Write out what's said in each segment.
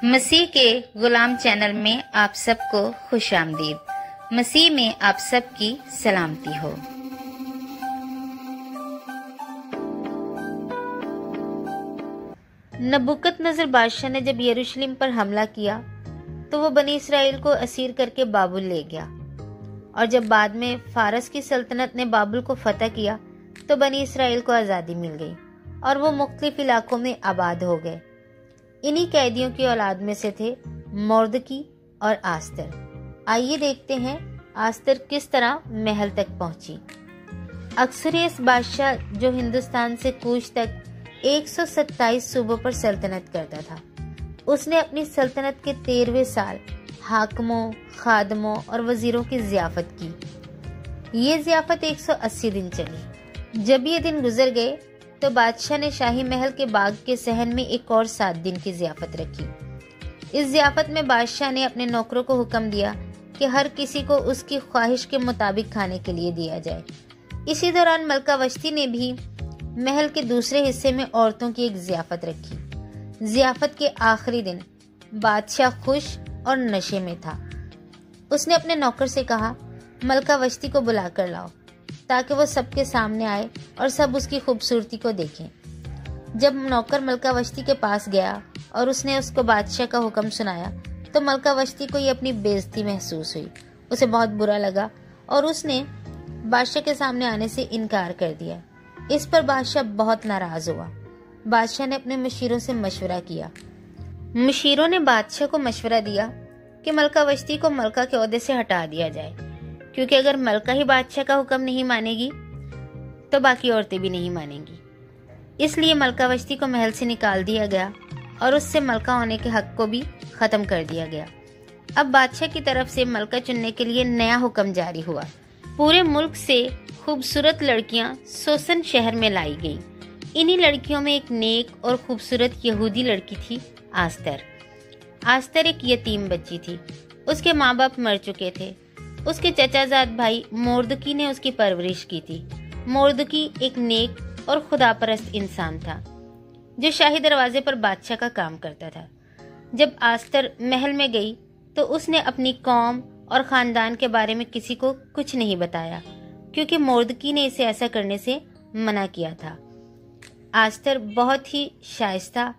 مسیح کے غلام چینل میں آپ سب کو خوش آمدید۔ مسیح میں آپ سب کی سلامتی ہو۔ نبوکت نظر بادشاہ نے جب یروشلم پر حملہ کیا تو وہ بنی اسرائیل کو اسیر کر کے بابل لے گیا، اور جب بعد میں فارس کی سلطنت نے بابل کو فتح کیا تو بنی اسرائیل کو آزادی مل گئی اور وہ مختلف علاقوں میں آباد ہو گئے۔ انہی قیدیوں کی اولاد میں سے تھے موردکی اور آستر۔ آئیے دیکھتے ہیں آستر کس طرح محل تک پہنچی۔ اکثریت بادشاہ جو ہندوستان سے کوچ تک 127 صوبوں پر سلطنت کرتا تھا، اس نے اپنی سلطنت کے 13ویں سال حاکموں، خادموں اور وزیروں کی ضیافت کی۔ یہ ضیافت 180 دن چلی۔ جب یہ دن گزر گئے تو بادشاہ نے شاہی محل کے باغ کے صحن میں ایک اور 7 دن کی ضیافت رکھی۔ اس ضیافت میں بادشاہ نے اپنے نوکروں کو حکم دیا کہ ہر کسی کو اس کی خواہش کے مطابق کھانے کے لیے دیا جائے۔ اسی دوران ملکہ وشتی نے بھی محل کے دوسرے حصے میں عورتوں کی ایک ضیافت رکھی۔ ضیافت کے آخری دن بادشاہ خوش اور نشے میں تھا۔ اس نے اپنے نوکر سے کہا، ملکہ وشتی کو بلا کر لاؤ تاکہ وہ سب کے سامنے آئے اور سب اس کی خوبصورتی کو دیکھیں۔ جب نوکر ملکہ وشتی کے پاس گیا اور اس نے اس کو بادشاہ کا حکم سنایا تو ملکہ وشتی کو یہ اپنی بے عزتی محسوس ہوئی۔ اسے بہت برا لگا اور اس نے بادشاہ کے سامنے آنے سے انکار کر دیا۔ اس پر بادشاہ بہت ناراض ہوا۔ بادشاہ نے اپنے مشیروں سے مشورہ کیا۔ مشیروں نے بادشاہ کو مشورہ دیا کہ ملکہ وشتی کو ملکہ کے عہدے سے ہٹا دیا جائے، کیونکہ اگر ملکہ ہی بادشاہ کا حکم نہیں مانے گی تو باقی عورتیں بھی نہیں مانیں گی۔ اس لیے ملکہ وشتی کو محل سے نکال دیا گیا اور اس سے ملکہ ہونے کے حق کو بھی ختم کر دیا گیا۔ اب بادشاہ کی طرف سے ملکہ چننے کے لیے نیا حکم جاری ہوا۔ پورے ملک سے خوبصورت لڑکیاں سوسن شہر میں لائی گئیں۔ انہی لڑکیوں میں ایک نیک اور خوبصورت یہودی لڑکی تھی، آستر۔ آستر ایک یتیم بچی تھی۔ اس کے ماں باپ مر چکے تھے۔ اس کے چچا زاد بھائی موردکی نے اس کی پرورش کی تھی۔ موردکی ایک نیک اور خدا پرست انسان تھا جو شاہی دروازے پر بادشاہ کا کام کرتا تھا۔ جب آستر محل میں گئی تو اس نے اپنی قوم اور خاندان کے بارے میں کسی کو کچھ نہیں بتایا، کیونکہ موردکی نے اسے ایسا کرنے سے منع کیا تھا۔ آستر بہت ہی شائستہ،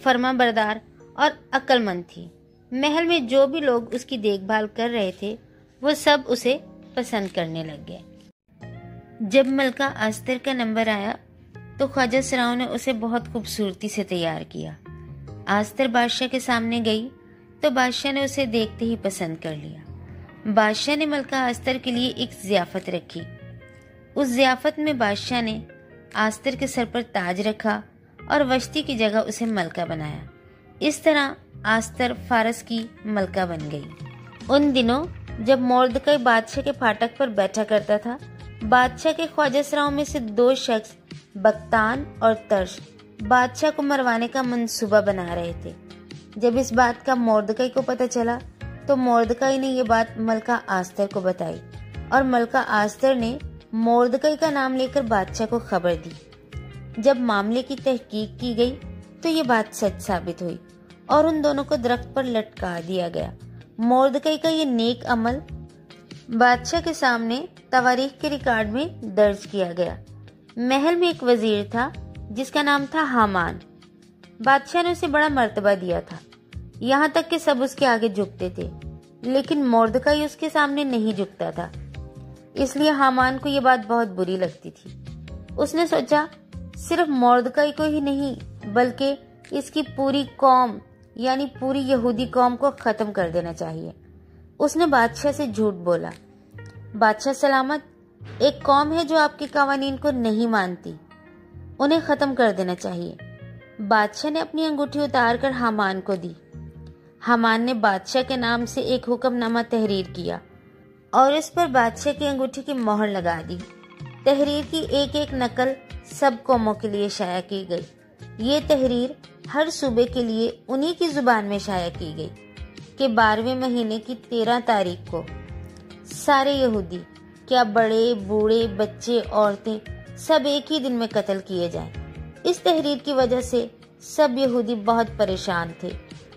فرما بردار اور عقل مند تھی۔ محل میں جو بھی لوگ اس کی دیکھ بھال کر رہے تھے وہ سب اسے پسند کرنے لگ گئے۔ جب ملکہ آستر کا نمبر آیا تو خواجہ سراؤں نے اسے بہت خوبصورتی سے تیار کیا۔ آستر بادشاہ کے سامنے گئی تو بادشاہ نے اسے دیکھتے ہی پسند کر لیا۔ بادشاہ نے ملکہ آستر کے لیے ایک ضیافت رکھی۔ اس ضیافت میں بادشاہ نے آستر کے سر پر تاج رکھا اور وشتی کی جگہ اسے ملکہ بنایا۔ اس طرح آستر فارس کی ملکہ بن گئی۔ ان دنوں جب موردکائی بادشاہ کے پھاٹک پر بیٹھا کرتا تھا، بادشاہ کے خواجہ سراؤں میں سے 2 شخص بگتان اور ترش بادشاہ کو مروانے کا منصوبہ بنا رہے تھے۔ جب اس بات کا موردکائی کو پتہ چلا تو موردکائی نے یہ بات ملکہ آستر کو بتائی، اور ملکہ آستر نے موردکائی کا نام لے کر بادشاہ کو خبر دی۔ جب معاملے کی تحقیق کی گئی تو یہ بات سچ ثابت ہوئی اور ان دونوں کو درخت پر لٹکا دیا گیا۔ موردکائی کا یہ نیک عمل بادشاہ کے سامنے تواریخ کے ریکارڈ میں درج کیا گیا۔ محل میں ایک وزیر تھا جس کا نام تھا حامان۔ بادشاہ نے اسے بڑا مرتبہ دیا تھا، یہاں تک کہ سب اس کے آگے جھکتے تھے، لیکن موردکائی اس کے سامنے نہیں جھکتا تھا۔ اس لیے حامان کو یہ بات بہت بری لگتی تھی۔ اس نے سوچا صرف موردکائی کو ہی نہیں بلکہ اس کی پوری قوم یعنی پوری یہودی قوم کو ختم کر دینا چاہیے۔ اس نے بادشاہ سے جھوٹ بولا، بادشاہ سلامت، ایک قوم ہے جو آپ کے قوانین کو نہیں مانتی، انہیں ختم کر دینا چاہیے۔ بادشاہ نے اپنی انگوٹھی اتار کر حامان کو دی۔ حامان نے بادشاہ کے نام سے ایک حکم نامہ تحریر کیا اور اس پر بادشاہ کی انگوٹھی کی مہر لگا دی۔ تحریر کی ایک ایک نقل سب قوموں کے لیے شائع کی گئی۔ یہ تحریر ہر صوبے کے لیے انہی کی زبان میں شائع کی گئی کہ 12ویں مہینے کی 13 تاریخ کو سارے یہودی، کیا بڑے بوڑھے بچے عورتیں، سب ایک ہی دن میں قتل کیے جائیں۔ اس تحریر کی وجہ سے سب یہودی بہت پریشان تھے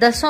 10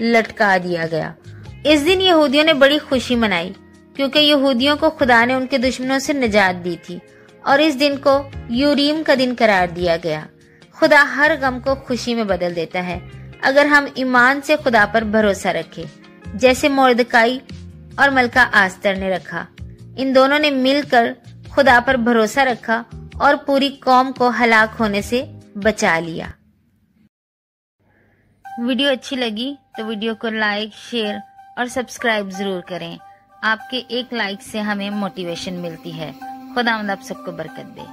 لٹکا دیا گیا۔ اس دن یہودیوں نے بڑی خوشی منائی کیونکہ یہودیوں کو خدا نے ان کے دشمنوں سے نجات دی تھی، اور اس دن کو یوریم کا دن قرار دیا گیا۔ خدا ہر غم کو خوشی میں بدل دیتا ہے اگر ہم ایمان سے خدا پر بھروسہ رکھیں، جیسے مردکائی اور ملکہ آستر نے رکھا۔ ان دونوں نے مل کر خدا پر بھروسہ رکھا اور پوری قوم کو ہلاک ہونے سے بچا لیا۔ ویڈیو اچھی لگی تو ویڈیو کو لائک، شیئر اور سبسکرائب ضرور کریں۔ آپ کے ایک لائک سے ہمیں موٹیویشن ملتی ہے۔ خداوند آپ سب کو برکت دے۔